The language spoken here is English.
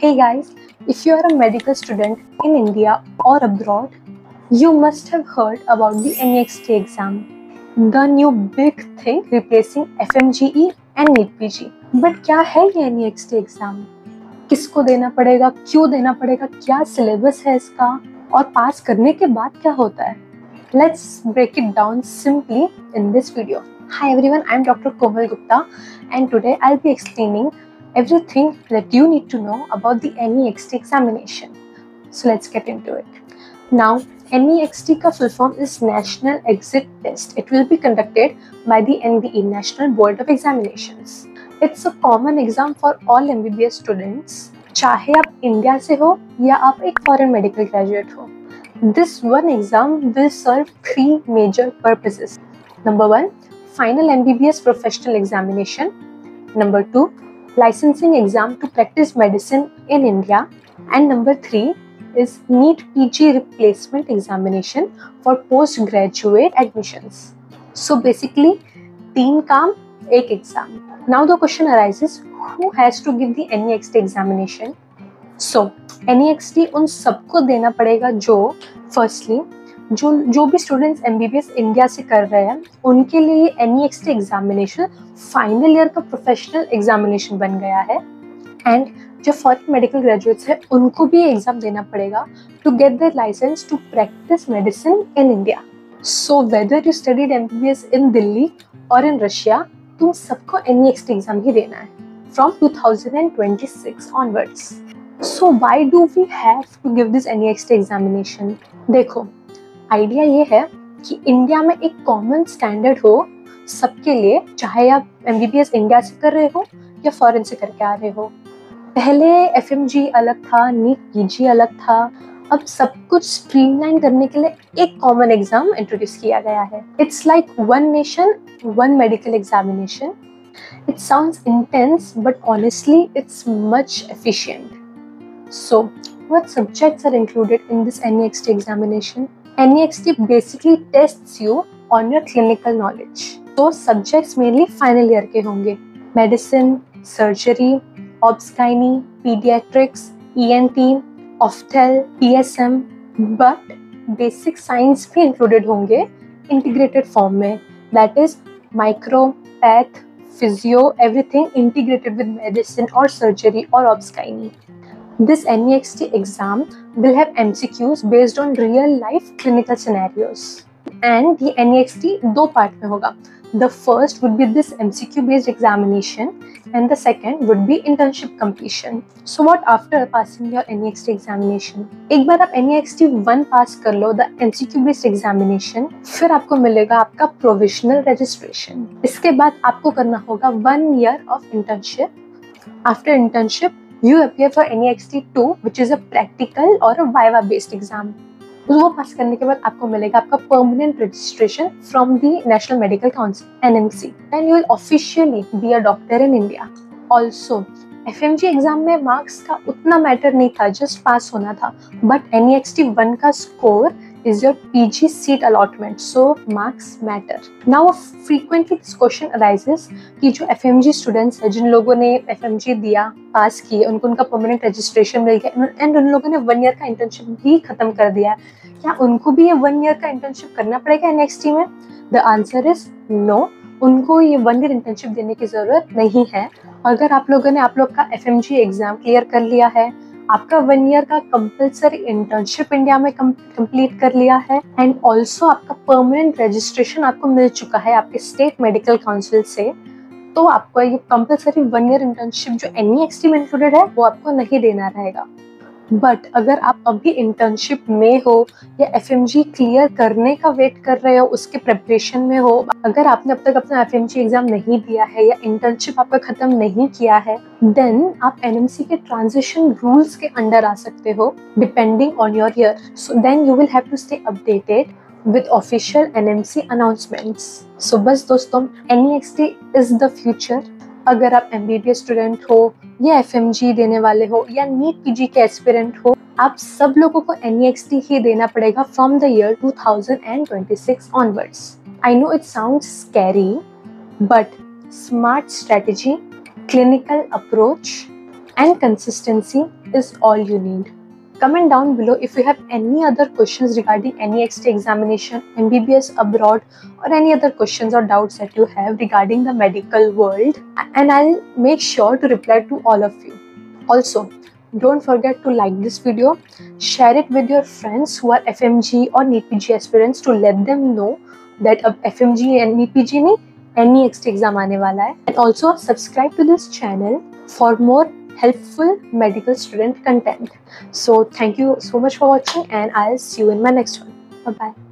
Hey guys, if you are a medical student in India or abroad, you must have heard about the NEXT exam, the new big thing replacing FMGE and NEET PG. But क्या है ये NEXT exam? किसको देना पड़ेगा, क्यों देना पड़ेगा, क्या सिलेबस है इसका और पास करने के बाद क्या होता है? Let's break it down simply in this video. Hi everyone, I am Dr. Komal Gupta and today I'll be explaining everything that you need to know about the NEXT examination. So let's get into it. Now, NEXT का full form is National Exit Test. It will be conducted by the NBE, National Board of Examinations. It's a common exam for all MBBS students, चाहे आप India से हो या आप एक foreign medical graduate हो. This one exam will serve three major purposes. Number one, final MBBS professional examination. Number two, licensing exam to practice medicine in India. And number three is NEET PG replacement examination for postgraduate admissions. So basically, तीन काम, एक exam. Now the question arises, who has to give the NEXT examination? So NEXT उन सबको देना पड़ेगा जो firstly जो भी स्टूडेंट्स MBBS इंडिया से कर रहे हैं उनके लिए NEXT एग्जामिनेशन फाइनल ईयर का प्रोफेशनल एग्जामिनेशन बन गया है. एंड जो फॉरेन मेडिकल ग्रेजुएट्स हैं उनको भी एग्जाम देना पड़ेगा to get their licence to practise medicine in India. So whether you studied MBBS in Delhi और इन रशिया, तुम सबको NEXT एग्जाम ही देना है from 2026 onwards. So why do we have to give this NEXT examination? देखो, idea ये है कि India में एक कॉमन स्टैंडर्ड हो सबके लिए, चाहे आप MBBS इंडिया से कर रहे हो या फॉरेन से करके आ रहे हो. पहले FMG अलग था, NEET PG अलग था. अब सब कुछ स्ट्रीमलाइन करने के लिए एक कॉमन एग्जाम इंट्रोड्यूस किया गया है. It's like one nation one medical examination. It sounds intense but honestly it's much efficient. So, what subjects are included in this NEXT examination? NEXT basically tests you on your clinical knowledge. So, subjects mainly final year के होंगे. Medicine, surgery, obs-gynae, pediatrics, ENT, ophthalm, PSM, but basic science भी included होंगे integrated form में. That is micro, path, physio, everything integrated with medicine or surgery or obs-gynae. This NEXT exam will have MCQs based on real life clinical scenarios. And the NEXT दो part में होगा. The first would be this MCQ based examination and the second would be internship completion. So what after passing your NEXT examination? एक बार आप NEXT 1 पास कर लो, the MCQ based examination, फिर आपको मिलेगा आपका provisional registration. इसके बाद आपको करना होगा 1 year of internship. After internship, you appear for NEXT 2, which is a practical or a viva based exam. वो पास करने के बाद आपको मिलेगा आपका permanent registration from the National Medical Council (NMC). Then you will officially be a doctor in India. Also, FMG exam में marks का उतना मैटर नहीं था, जस्ट पास होना था. बट NEXT 1 का score is your PG seat allotment, so marks matter. Now frequently this question arises कि जो FMG students हैं, जिन लोगों ने FMG दिया, पास किए, उनको उनका permanent registration मिल गया एंड उन लोगों ने 1 year का internship भी खत्म कर दिया, क्या उनको भी ये 1 year का internship करना पड़ेगा NEXT में? The answer is no. उनको ये 1 year internship देने की जरूरत नहीं है. अगर आप लोगों ने आप लोग का FMG एग्जाम क्लियर कर लिया है, आपका 1 year का कंपल्सरी इंटर्नशिप इंडिया में कंप्लीट कर लिया है एंड ऑल्सो आपका परमानेंट रजिस्ट्रेशन आपको मिल चुका है आपके स्टेट मेडिकल काउंसिल से, तो आपको ये कंपल्सरी 1 year इंटर्नशिप जो NEXT में इंक्लूडेड है वो आपको नहीं देना रहेगा. बट अगर आप अभी इंटर्नशिप में हो या FMG क्लियर करने का वेट कर रहे हो, उसके प्रिपरेशन में हो, अगर आपने अब तक अपना FMG एग्जाम नहीं दिया है या इंटर्नशिप आपका खत्म नहीं किया है, देन आप NMC के ट्रांजिशन रूल्स के अंडर आ सकते हो depending on your year. So then you will have to stay updated with official NMC announcements. So बस दोस्तों, NEXT इज द फ्यूचर. अगर आप MBBS स्टूडेंट हो या FMG देने वाले हो या NEET PG के एस्पिरेंट हो, आप सब लोगों को NEXT ही देना पड़ेगा from the year 2026 onwards. I know it sounds scary, but smart strategy, clinical approach and consistency is all you need. Comment down below if you have any other questions regarding NEXT examination, MBBS abroad, or any other questions or doubts that you have regarding the medical world, and I'll make sure to reply to all of you. Also, don't forget to like this video, share it with your friends who are FMG or NEET PG aspirants to let them know that अब FMG and NEET PG नहीं NEXT exam आने वाला है. And also subscribe to this channel for more helpful medical student content. So thank you so much for watching, and I'll see you in my next one. Bye bye.